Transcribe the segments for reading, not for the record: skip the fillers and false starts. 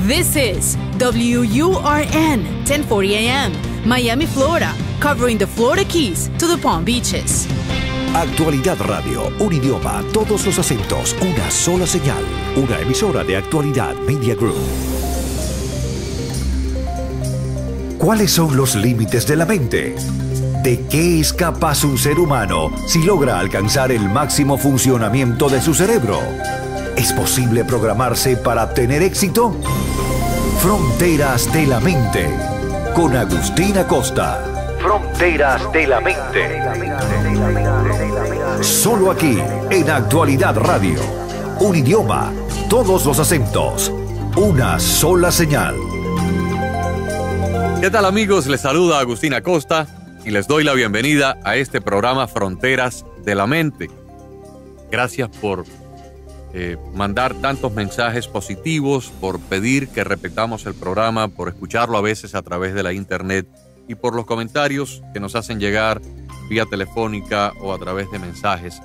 This is WURN 1040 AM, Miami, Florida, covering the Florida Keys to the Palm Beaches. Actualidad Radio, un idioma, todos los acentos, una sola señal. Una emisora de Actualidad Media Group. ¿Cuáles son los límites de la mente? ¿De qué es capaz un ser humano si logra alcanzar el máximo funcionamiento de su cerebro? ¿Es posible programarse para tener éxito? Fronteras de la Mente, con Agustín Acosta. Fronteras de la Mente. Solo aquí, en Actualidad Radio. Un idioma, todos los acentos, una sola señal. ¿Qué tal, amigos? Les saluda Agustín Acosta y les doy la bienvenida a este programa Fronteras de la Mente. Gracias por mandar tantos mensajes positivos, por pedir que repitamos el programa, por escucharlo a veces a través de la internet y por los comentarios que nos hacen llegar vía telefónica o a través de mensajes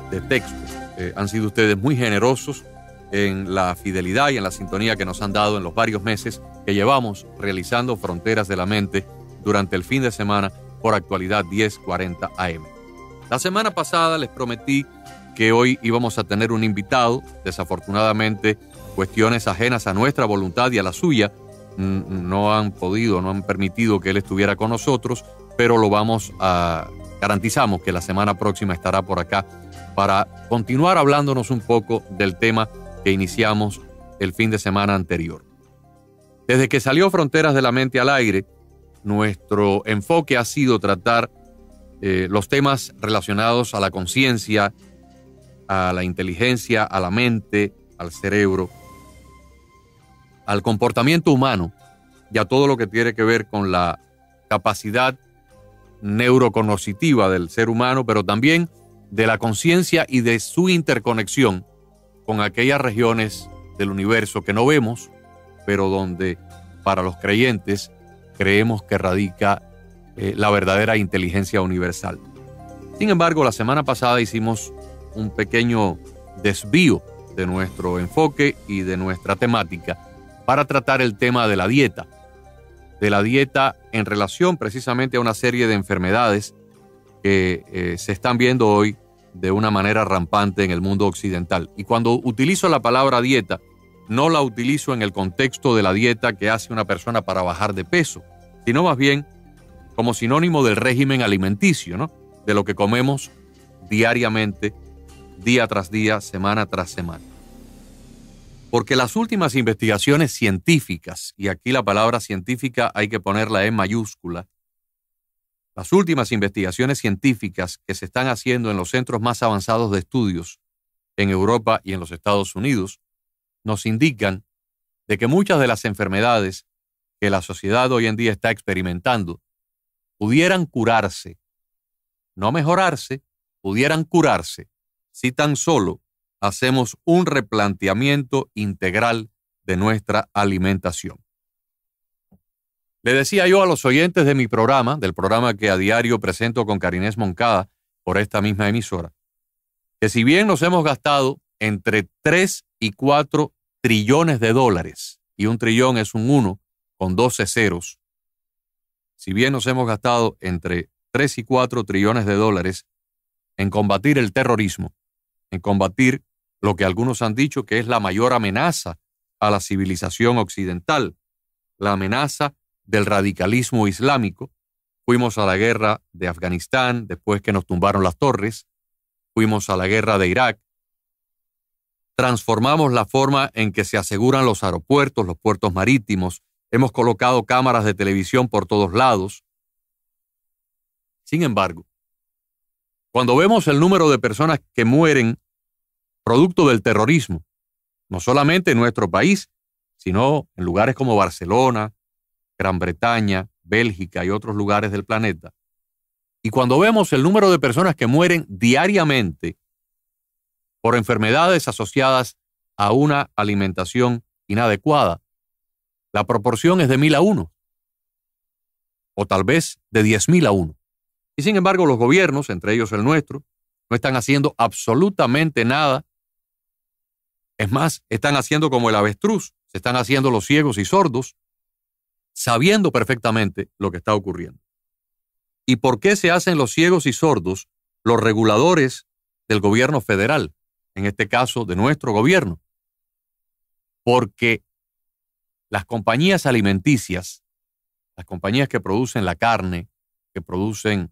de texto. Han sido ustedes muy generosos en la fidelidad y en la sintonía que nos han dado en los varios meses que llevamos realizando Fronteras de la Mente durante el fin de semana por Actualidad 1040 AM. La semana pasada les prometí que hoy íbamos a tener un invitado. Desafortunadamente, cuestiones ajenas a nuestra voluntad y a la suya no han permitido que él estuviera con nosotros, pero garantizamos que la semana próxima estará por acá para continuar hablándonos un poco del tema que iniciamos el fin de semana anterior. Desde que salió Fronteras de la Mente al aire, nuestro enfoque ha sido tratar los temas relacionados a la conciencia, a la inteligencia, a la mente, al cerebro, al comportamiento humano y a todo lo que tiene que ver con la capacidad neurocognitiva del ser humano, pero también de la conciencia y de su interconexión con aquellas regiones del universo que no vemos, pero donde para los creyentes creemos que radica la verdadera inteligencia universal. Sin embargo, la semana pasada hicimos un pequeño desvío de nuestro enfoque y de nuestra temática para tratar el tema de la dieta en relación precisamente a una serie de enfermedades que se están viendo hoy de una manera rampante en el mundo occidental. Y cuando utilizo la palabra dieta, no la utilizo en el contexto de la dieta que hace una persona para bajar de peso, sino más bien como sinónimo del régimen alimenticio, ¿no? De lo que comemos diariamente, día tras día, semana tras semana. Porque las últimas investigaciones científicas, y aquí la palabra científica hay que ponerla en mayúscula, las últimas investigaciones científicas que se están haciendo en los centros más avanzados de estudios en Europa y en los Estados Unidos, nos indican de que muchas de las enfermedades que la sociedad hoy en día está experimentando pudieran curarse, no mejorarse, pudieran curarse si tan solo hacemos un replanteamiento integral de nuestra alimentación. Le decía yo a los oyentes de mi programa, del programa que a diario presento con Karinés Moncada por esta misma emisora, que si bien nos hemos gastado entre 3 y 4 trillones de dólares, y un trillón es un 1 con 12 ceros, si bien nos hemos gastado entre 3 y 4 trillones de dólares en combatir el terrorismo, en combatir lo que algunos han dicho que es la mayor amenaza a la civilización occidental, la amenaza del radicalismo islámico. Fuimos a la guerra de Afganistán después que nos tumbaron las torres, fuimos a la guerra de Irak, transformamos la forma en que se aseguran los aeropuertos, los puertos marítimos, hemos colocado cámaras de televisión por todos lados. Sin embargo, cuando vemos el número de personas que mueren producto del terrorismo, no solamente en nuestro país, sino en lugares como Barcelona, Gran Bretaña, Bélgica y otros lugares del planeta, y cuando vemos el número de personas que mueren diariamente por enfermedades asociadas a una alimentación inadecuada, la proporción es de 1,000 a 1, o tal vez de 10,000 a 1. Y sin embargo, los gobiernos, entre ellos el nuestro, no están haciendo absolutamente nada Es más, están haciendo como el avestruz, se están haciendo los ciegos y sordos, sabiendo perfectamente lo que está ocurriendo. ¿Y por qué se hacen los ciegos y sordos los reguladores del gobierno federal? En este caso, de nuestro gobierno. Porque las compañías alimenticias, las compañías que producen la carne, que producen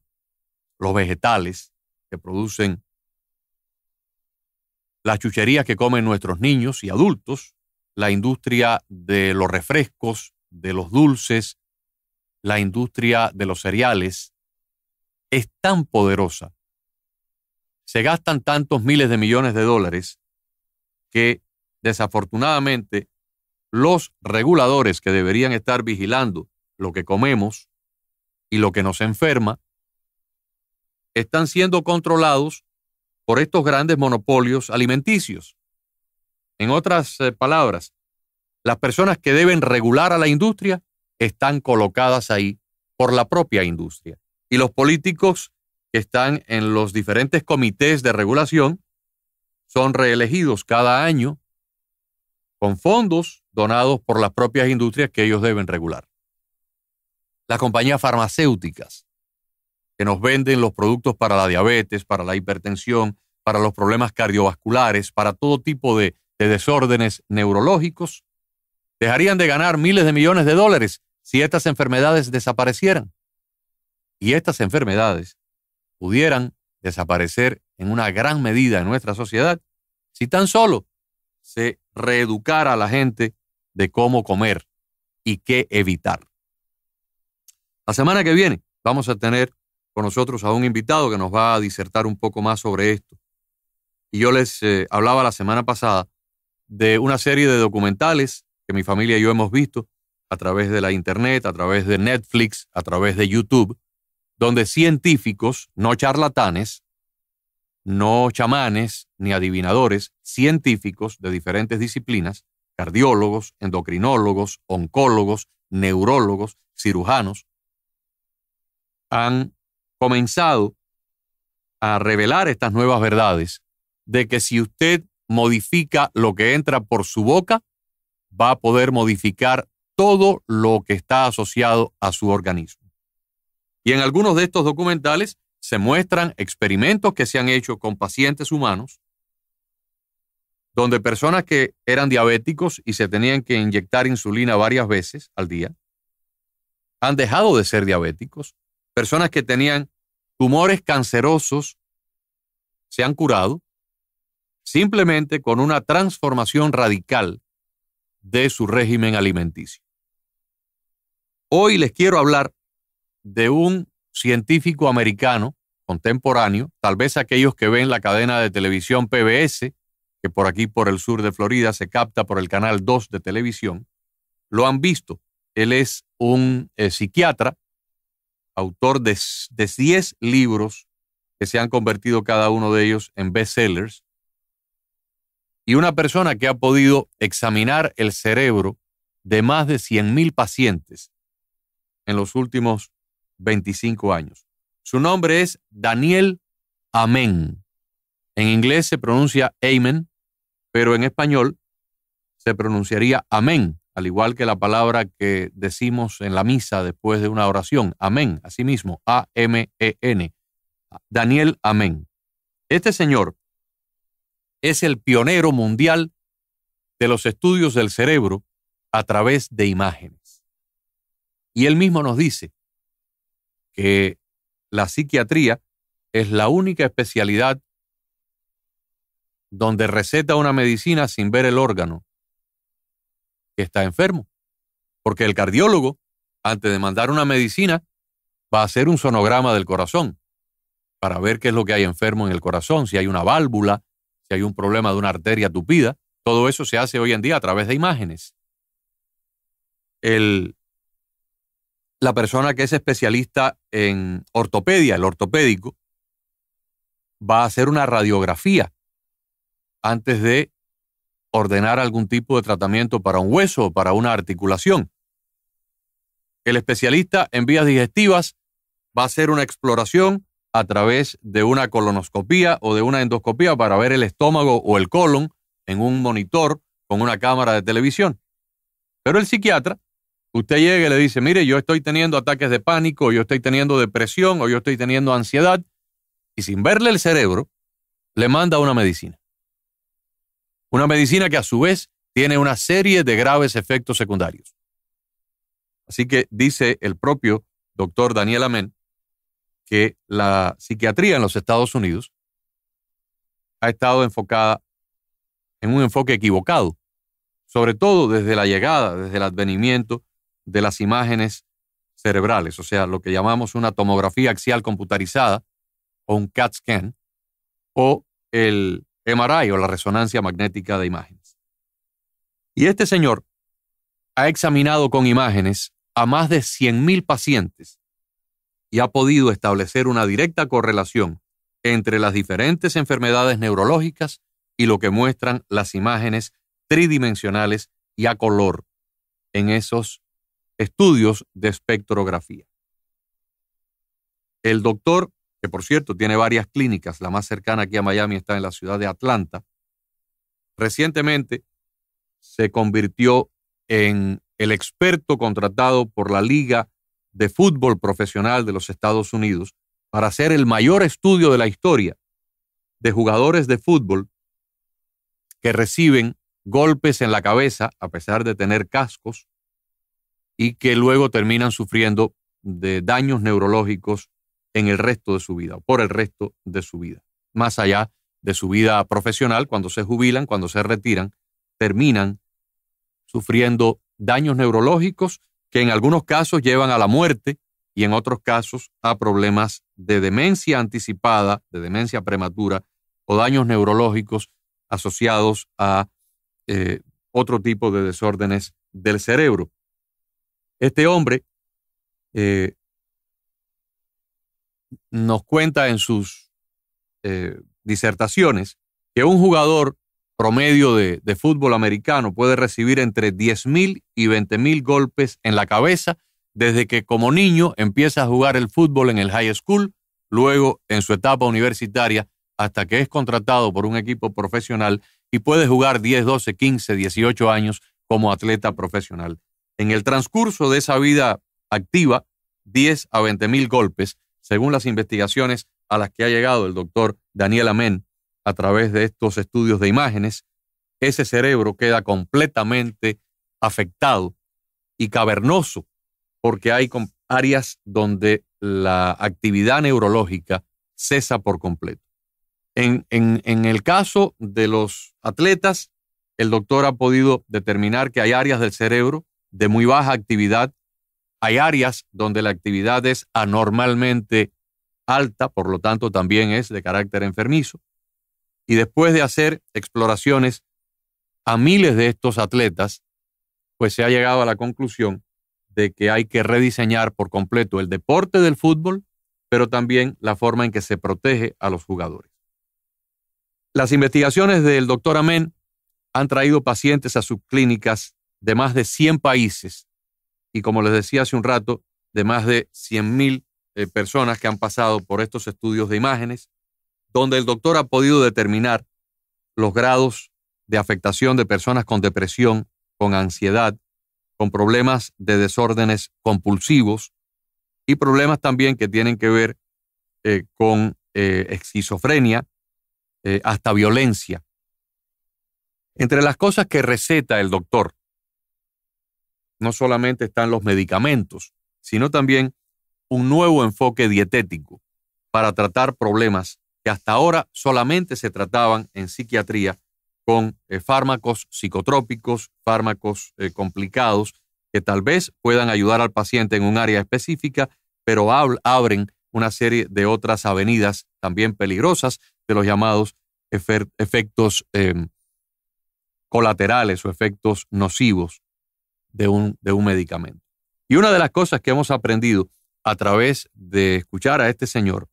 los vegetales, que producen las chucherías que comen nuestros niños y adultos, la industria de los refrescos, de los dulces, la industria de los cereales, es tan poderosa. Se gastan tantos miles de millones de dólares que desafortunadamente los reguladores que deberían estar vigilando lo que comemos y lo que nos enferma están siendo controlados por estos grandes monopolios alimenticios. En otras palabras, las personas que deben regular a la industria están colocadas ahí por la propia industria. Y los políticos que están en los diferentes comités de regulación son reelegidos cada año con fondos donados por las propias industrias que ellos deben regular. Las compañías farmacéuticas que nos venden los productos para la diabetes, para la hipertensión, para los problemas cardiovasculares, para todo tipo de desórdenes neurológicos, dejarían de ganar miles de millones de dólares si estas enfermedades desaparecieran. Y estas enfermedades pudieran desaparecer en una gran medida en nuestra sociedad si tan solo se reeducara a la gente de cómo comer y qué evitar. La semana que viene vamos a tener con nosotros a un invitado que nos va a disertar un poco más sobre esto. Y yo les hablaba la semana pasada de una serie de documentales que mi familia y yo hemos visto a través de la internet, a través de Netflix, a través de YouTube, donde científicos, no charlatanes, no chamanes ni adivinadores, científicos de diferentes disciplinas, cardiólogos, endocrinólogos, oncólogos, neurólogos, cirujanos, han comenzado a revelar estas nuevas verdades de que si usted modifica lo que entra por su boca, va a poder modificar todo lo que está asociado a su organismo. Y en algunos de estos documentales se muestran experimentos que se han hecho con pacientes humanos, donde personas que eran diabéticos y se tenían que inyectar insulina varias veces al día, han dejado de ser diabéticos. Personas que tenían tumores cancerosos se han curado simplemente con una transformación radical de su régimen alimenticio. Hoy les quiero hablar de un científico americano contemporáneo, tal vez aquellos que ven la cadena de televisión PBS, que por aquí por el sur de Florida se capta por el canal 2 de televisión, lo han visto. Él es un psiquiatra, autor de 10 libros que se han convertido cada uno de ellos en bestsellers, y una persona que ha podido examinar el cerebro de más de 100,000 pacientes en los últimos 25 años. Su nombre es Daniel Amen. En inglés se pronuncia Amen, pero en español se pronunciaría amén, al igual que la palabra que decimos en la misa después de una oración, amén, así mismo, A-M-E-N, Daniel Amen. Este señor es el pionero mundial de los estudios del cerebro a través de imágenes. Y él mismo nos dice que la psiquiatría es la única especialidad donde receta una medicina sin ver el órgano que está enfermo. Porque el cardiólogo, antes de mandar una medicina, va a hacer un sonograma del corazón para ver qué es lo que hay enfermo en el corazón, si hay una válvula, si hay un problema de una arteria tupida. Todo eso se hace hoy en día a través de imágenes. La persona que es especialista en ortopedia, el ortopédico, va a hacer una radiografía antes de ordenar algún tipo de tratamiento para un hueso o para una articulación. El especialista en vías digestivas va a hacer una exploración a través de una colonoscopía o de una endoscopía para ver el estómago o el colon en un monitor con una cámara de televisión. Pero el psiquiatra, usted llega y le dice, mire, yo estoy teniendo ataques de pánico, o yo estoy teniendo depresión, o yo estoy teniendo ansiedad, y sin verle el cerebro, le manda una medicina. Una medicina que a su vez tiene una serie de graves efectos secundarios. Así que dice el propio doctor Daniel Amen que la psiquiatría en los Estados Unidos ha estado enfocada en un enfoque equivocado, sobre todo desde la llegada, desde el advenimiento de las imágenes cerebrales, o sea, lo que llamamos una tomografía axial computarizada o un CAT scan o el MRI o la resonancia magnética de imágenes. Y este señor ha examinado con imágenes a más de 100,000 pacientes y ha podido establecer una directa correlación entre las diferentes enfermedades neurológicas y lo que muestran las imágenes tridimensionales y a color en esos estudios de espectrografía. El doctor, que por cierto tiene varias clínicas, la más cercana aquí a Miami está en la ciudad de Atlanta, recientemente se convirtió en el experto contratado por la Liga de Fútbol Profesional de los Estados Unidos para hacer el mayor estudio de la historia de jugadores de fútbol que reciben golpes en la cabeza a pesar de tener cascos y que luego terminan sufriendo de daños neurológicos en el resto de su vida, por el resto de su vida. Más allá de su vida profesional, cuando se jubilan, cuando se retiran, terminan sufriendo daños neurológicos que en algunos casos llevan a la muerte y en otros casos a problemas de demencia anticipada, de demencia prematura o daños neurológicos asociados a otro tipo de desórdenes del cerebro. Este hombre nos cuenta en sus disertaciones que un jugador promedio de fútbol americano puede recibir entre 10,000 y 20,000 golpes en la cabeza desde que como niño empieza a jugar el fútbol en el high school, luego en su etapa universitaria, hasta que es contratado por un equipo profesional y puede jugar 10, 12, 15, 18 años como atleta profesional. En el transcurso de esa vida activa, 10 a 20,000 golpes, según las investigaciones a las que ha llegado el doctor Daniel Amen a través de estos estudios de imágenes, ese cerebro queda completamente afectado y cavernoso porque hay áreas donde la actividad neurológica cesa por completo. En el caso de los atletas, el doctor ha podido determinar que hay áreas del cerebro de muy baja actividad, hay áreas donde la actividad es anormalmente alta, por lo tanto también es de carácter enfermizo. Y después de hacer exploraciones a miles de estos atletas, pues se ha llegado a la conclusión de que hay que rediseñar por completo el deporte del fútbol, pero también la forma en que se protege a los jugadores. Las investigaciones del doctor Amen han traído pacientes a sus clínicas de más de 100 países y, como les decía hace un rato, de más de 100,000 personas que han pasado por estos estudios de imágenes, donde el doctor ha podido determinar los grados de afectación de personas con depresión, con ansiedad, con problemas de desórdenes compulsivos y problemas también que tienen que ver con esquizofrenia, hasta violencia. Entre las cosas que receta el doctor, no solamente están los medicamentos, sino también un nuevo enfoque dietético para tratar problemas que hasta ahora solamente se trataban en psiquiatría con fármacos psicotrópicos, fármacos complicados que tal vez puedan ayudar al paciente en un área específica, pero abren una serie de otras avenidas también peligrosas de los llamados efectos colaterales o efectos nocivos de un medicamento. Y una de las cosas que hemos aprendido a través de escuchar a este señor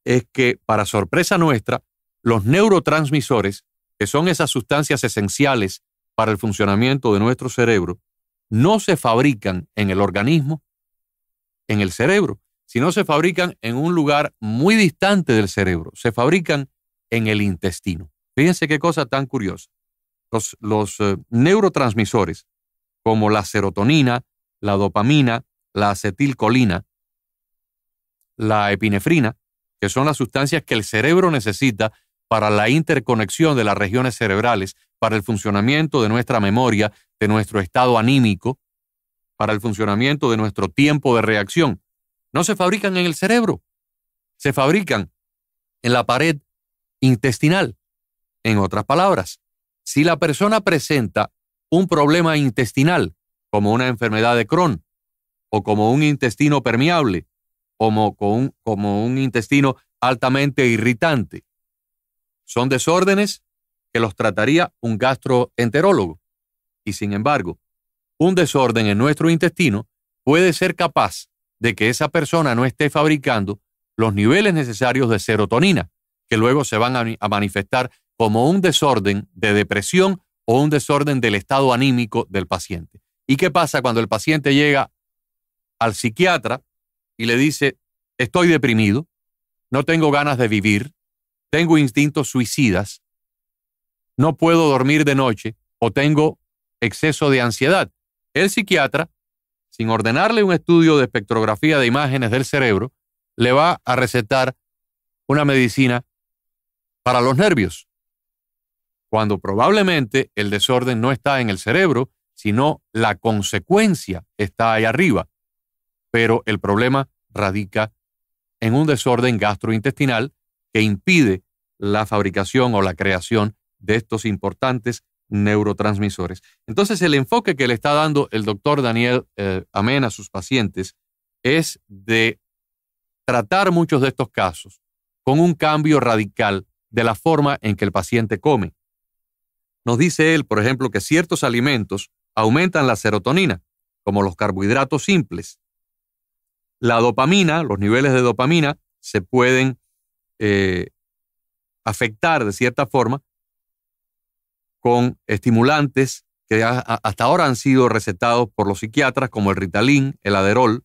es que, para sorpresa nuestra, los neurotransmisores, que son esas sustancias esenciales para el funcionamiento de nuestro cerebro, no se fabrican en el organismo, en el cerebro, sino se fabrican en un lugar muy distante del cerebro. Se fabrican en el intestino. Fíjense qué cosa tan curiosa. los neurotransmisores, como la serotonina, la dopamina, la acetilcolina, la epinefrina, que son las sustancias que el cerebro necesita para la interconexión de las regiones cerebrales, para el funcionamiento de nuestra memoria, de nuestro estado anímico, para el funcionamiento de nuestro tiempo de reacción. No se fabrican en el cerebro, se fabrican en la pared intestinal. En otras palabras, si la persona presenta un problema intestinal, como una enfermedad de Crohn, o como un intestino permeable, como un intestino altamente irritante, son desórdenes que los trataría un gastroenterólogo. Y sin embargo, un desorden en nuestro intestino puede ser capaz de que esa persona no esté fabricando los niveles necesarios de serotonina, que luego se van a manifestar como un desorden de depresión o un desorden del estado anímico del paciente. ¿Y qué pasa cuando el paciente llega al psiquiatra y le dice: estoy deprimido, no tengo ganas de vivir, tengo instintos suicidas, no puedo dormir de noche o tengo exceso de ansiedad? El psiquiatra, sin ordenarle un estudio de espectrografía de imágenes del cerebro, le va a recetar una medicina para los nervios, cuando probablemente el desorden no está en el cerebro, sino la consecuencia está ahí arriba. Pero el problema radica en un desorden gastrointestinal que impide la fabricación o la creación de estos importantes neurotransmisores. Entonces, el enfoque que le está dando el doctor Daniel Amen a sus pacientes es de tratar muchos de estos casos con un cambio radical de la forma en que el paciente come. Nos dice él, por ejemplo, que ciertos alimentos aumentan la serotonina, como los carbohidratos simples. La dopamina, los niveles de dopamina, se pueden afectar de cierta forma con estimulantes que hasta ahora han sido recetados por los psiquiatras, como el Ritalin, el Adderall,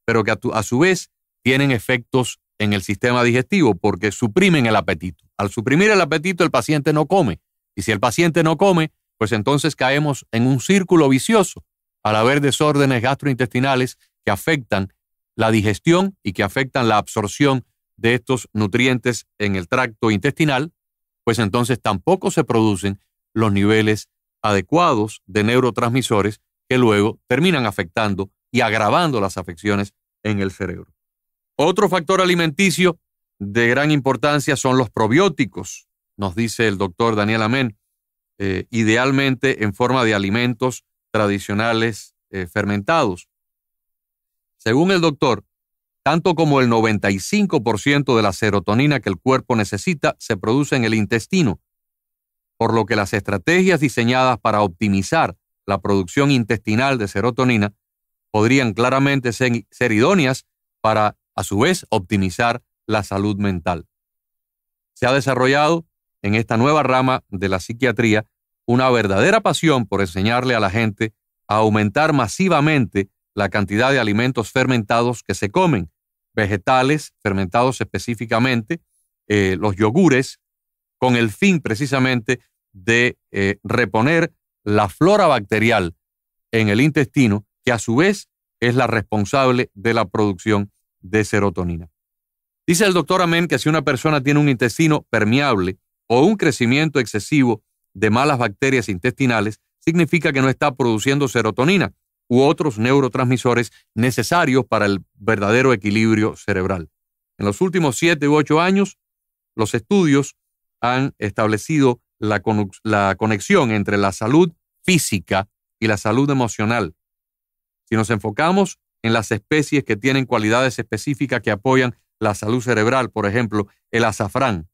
pero que a su vez tienen efectos en el sistema digestivo porque suprimen el apetito. Al suprimir el apetito, el paciente no come. Y si el paciente no come, pues entonces caemos en un círculo vicioso al haber desórdenes gastrointestinales que afectan la digestión y que afectan la absorción de estos nutrientes en el tracto intestinal, pues entonces tampoco se producen los niveles adecuados de neurotransmisores que luego terminan afectando y agravando las afecciones en el cerebro. Otro factor alimenticio de gran importancia son los probióticos, nos dice el doctor Daniel Amen, idealmente en forma de alimentos tradicionales fermentados. Según el doctor, tanto como el 95% de la serotonina que el cuerpo necesita se produce en el intestino, por lo que las estrategias diseñadas para optimizar la producción intestinal de serotonina podrían claramente ser idóneas para, a su vez, optimizar la salud mental. Se ha desarrollado en esta nueva rama de la psiquiatría una verdadera pasión por enseñarle a la gente a aumentar masivamente la cantidad de alimentos fermentados que se comen, vegetales fermentados específicamente, los yogures, con el fin precisamente de reponer la flora bacterial en el intestino, que a su vez es la responsable de la producción de serotonina. Dice el doctor Amen que si una persona tiene un intestino permeable o un crecimiento excesivo de malas bacterias intestinales, significa que no está produciendo serotonina u otros neurotransmisores necesarios para el verdadero equilibrio cerebral. En los últimos 7 u 8 años, los estudios han establecido la conexión entre la salud física y la salud emocional. Si nos enfocamos en las especies que tienen cualidades específicas que apoyan la salud cerebral, por ejemplo, el azafrán,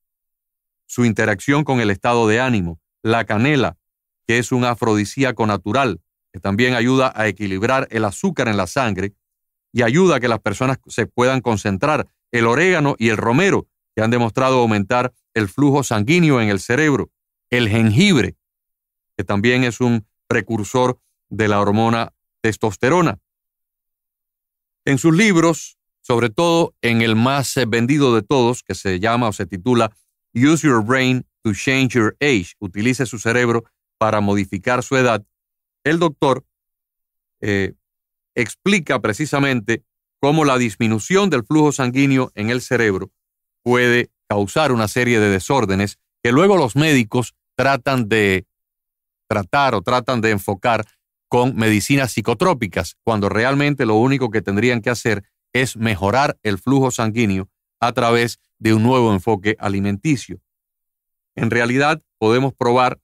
su interacción con el estado de ánimo, la canela, que es un afrodisíaco natural, que también ayuda a equilibrar el azúcar en la sangre y ayuda a que las personas se puedan concentrar, el orégano y el romero, que han demostrado aumentar el flujo sanguíneo en el cerebro, el jengibre, que también es un precursor de la hormona testosterona. En sus libros, sobre todo en el más vendido de todos, que se llama o se titula Use Your Brain to Change Your Age, utilice su cerebro para modificar su edad, el doctor explica precisamente cómo la disminución del flujo sanguíneo en el cerebro puede causar una serie de desórdenes que luego los médicos tratan de enfocar con medicinas psicotrópicas, cuando realmente lo único que tendrían que hacer es mejorar el flujo sanguíneo a través de un nuevo enfoque alimenticio. En realidad, podemos probar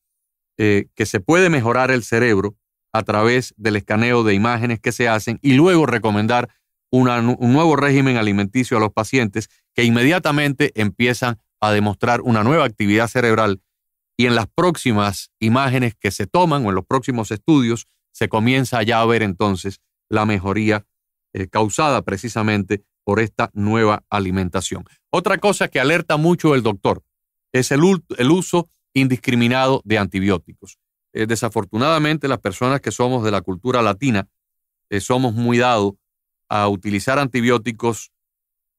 que se puede mejorar el cerebro a través del escaneo de imágenes que se hacen y luego recomendar un nuevo régimen alimenticio a los pacientes que inmediatamente empiezan a demostrar una nueva actividad cerebral, y en las próximas imágenes que se toman o en los próximos estudios se comienza ya a ver entonces la mejoría causada precisamente por esta nueva alimentación. Otra cosa que alerta mucho el doctor es el uso indiscriminado de antibióticos. Desafortunadamente, las personas que somos de la cultura latina somos muy dados a utilizar antibióticos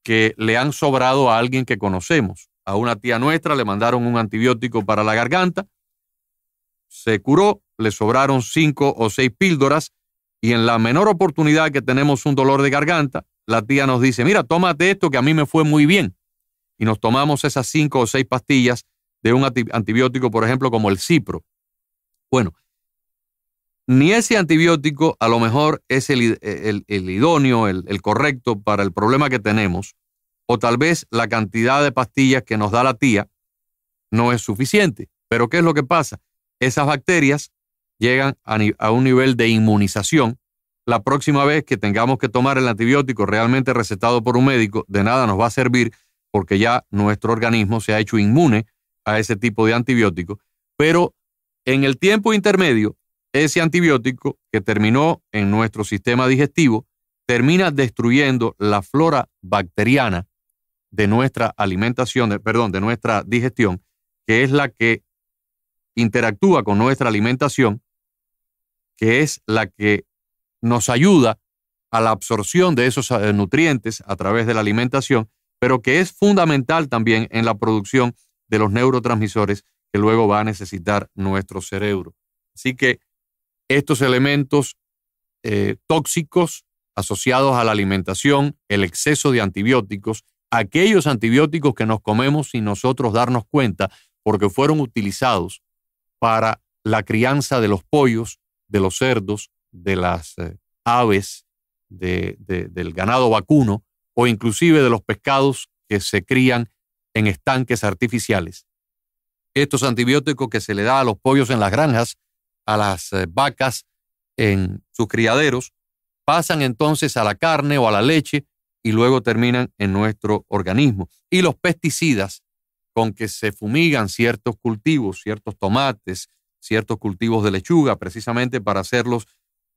que le han sobrado a alguien que conocemos. A una tía nuestra le mandaron un antibiótico para la garganta, se curó, le sobraron 5 o 6 píldoras y en la menor oportunidad que tenemos un dolor de garganta, la tía nos dice, mira, tómate esto que a mí me fue muy bien. Y nos tomamos esas 5 o 6 pastillas de un antibiótico, por ejemplo, como el Cipro. Bueno, ni ese antibiótico a lo mejor es el idóneo, el correcto para el problema que tenemos, o tal vez la cantidad de pastillas que nos da la tía no es suficiente. Pero ¿qué es lo que pasa? Esas bacterias llegan a un nivel de inmunización. La próxima vez que tengamos que tomar el antibiótico realmente recetado por un médico, de nada nos va a servir porque ya nuestro organismo se ha hecho inmune a ese tipo de antibiótico. Pero en el tiempo intermedio, ese antibiótico que terminó en nuestro sistema digestivo termina destruyendo la flora bacteriana de nuestra de nuestra digestión, que es la que interactúa con nuestra alimentación, que es la que nos ayuda a la absorción de esos nutrientes a través de la alimentación, pero que es fundamental también en la producción de los neurotransmisores que luego va a necesitar nuestro cerebro. Así que estos elementos tóxicos asociados a la alimentación, el exceso de antibióticos, aquellos antibióticos que nos comemos sin nosotros darnos cuenta porque fueron utilizados para la crianza de los pollos, de los cerdos, de las aves, del ganado vacuno o inclusive de los pescados que se crían en estanques artificiales. Estos antibióticos que se le da a los pollos en las granjas, a las vacas en sus criaderos, pasan entonces a la carne o a la leche y luego terminan en nuestro organismo. Y los pesticidas con que se fumigan ciertos cultivos, ciertos tomates, ciertos cultivos de lechuga, precisamente para hacerlos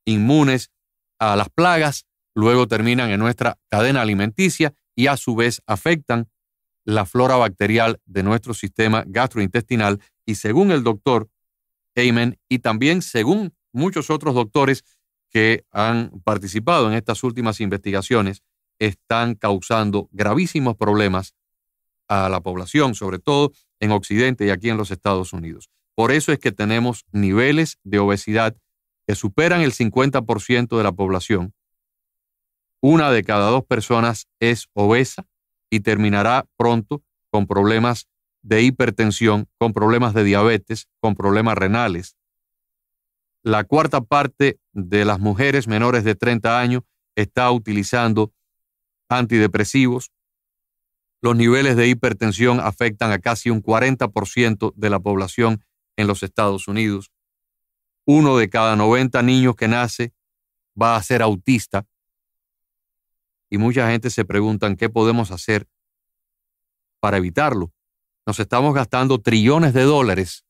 inmunes a las plagas, luego terminan en nuestra cadena alimenticia y a su vez afectan la flora bacterial de nuestro sistema gastrointestinal. Y según el doctor Amen y también según muchos otros doctores que han participado en estas últimas investigaciones, están causando gravísimos problemas a la población, sobre todo en Occidente y aquí en los Estados Unidos. Por eso es que tenemos niveles de obesidad que superan el 50% de la población. 1 de cada 2 personas es obesa y terminará pronto con problemas de hipertensión, con problemas de diabetes, con problemas renales. La 1/4 parte de las mujeres menores de 30 años está utilizando antidepresivos. Los niveles de hipertensión afectan a casi un 40% de la población en los Estados Unidos. 1 de cada 90 niños que nace va a ser autista. Y mucha gente se pregunta qué podemos hacer para evitarlo. Nos estamos gastando trillones de dólares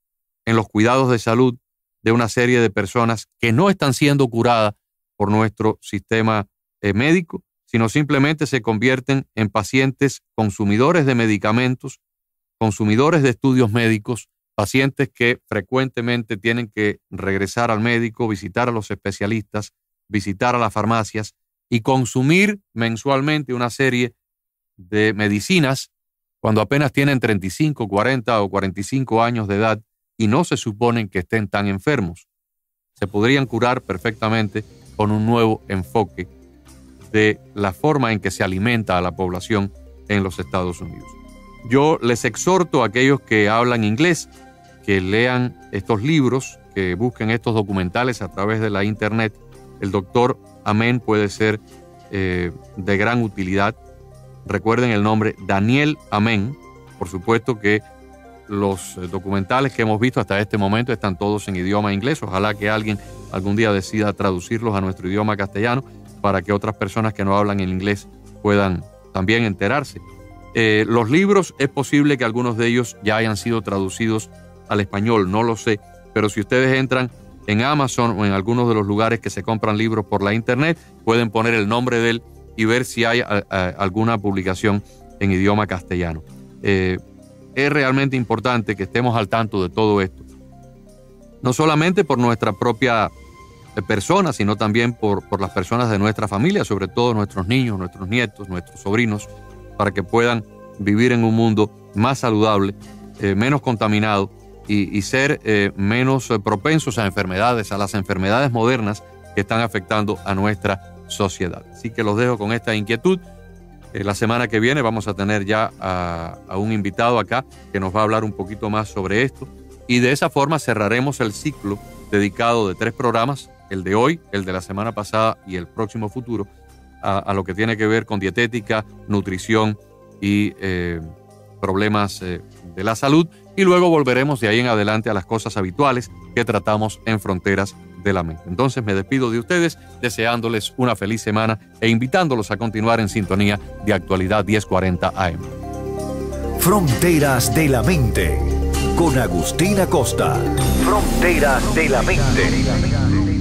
en los cuidados de salud de una serie de personas que no están siendo curadas por nuestro sistema médico, sino simplemente se convierten en pacientes consumidores de medicamentos, consumidores de estudios médicos, pacientes que frecuentemente tienen que regresar al médico, visitar a los especialistas, visitar a las farmacias y consumir mensualmente una serie de medicinas cuando apenas tienen 35, 40 o 45 años de edad y no se suponen que estén tan enfermos. Se podrían curar perfectamente con un nuevo enfoque de la forma en que se alimenta a la población en los Estados Unidos. Yo les exhorto a aquellos que hablan inglés que lean estos libros, que busquen estos documentales a través de la internet. El doctor Amen puede ser de gran utilidad. Recuerden el nombre Daniel Amen. Por supuesto que los documentales que hemos visto hasta este momento están todos en idioma inglés. Ojalá que alguien algún día decida traducirlos a nuestro idioma castellano para que otras personas que no hablan el inglés puedan también enterarse. Los libros, es posible que algunos de ellos ya hayan sido traducidos al español, no lo sé, pero si ustedes entran en Amazon o en algunos de los lugares que se compran libros por la internet, pueden poner el nombre de él y ver si hay alguna publicación en idioma castellano. Es realmente importante que estemos al tanto de todo esto, no solamente por nuestra propia persona, sino también por las personas de nuestra familia, sobre todo nuestros niños, nuestros nietos, nuestros sobrinos, para que puedan vivir en un mundo más saludable, menos contaminado y ser menos propensos a enfermedades, a las enfermedades modernas que están afectando a nuestra sociedad. Así que los dejo con esta inquietud. La semana que viene vamos a tener ya a un invitado acá que nos va a hablar un poquito más sobre esto, y de esa forma cerraremos el ciclo dedicado de 3 programas, el de hoy, el de la semana pasada y el próximo futuro, a lo que tiene que ver con dietética, nutrición y problemas de la salud, y luego volveremos de ahí en adelante a las cosas habituales que tratamos en Fronteras de la Mente. Entonces me despido de ustedes deseándoles una feliz semana e invitándolos a continuar en sintonía de Actualidad 1040 AM. Fronteras de la Mente con Agustín Acosta. Fronteras de la Mente.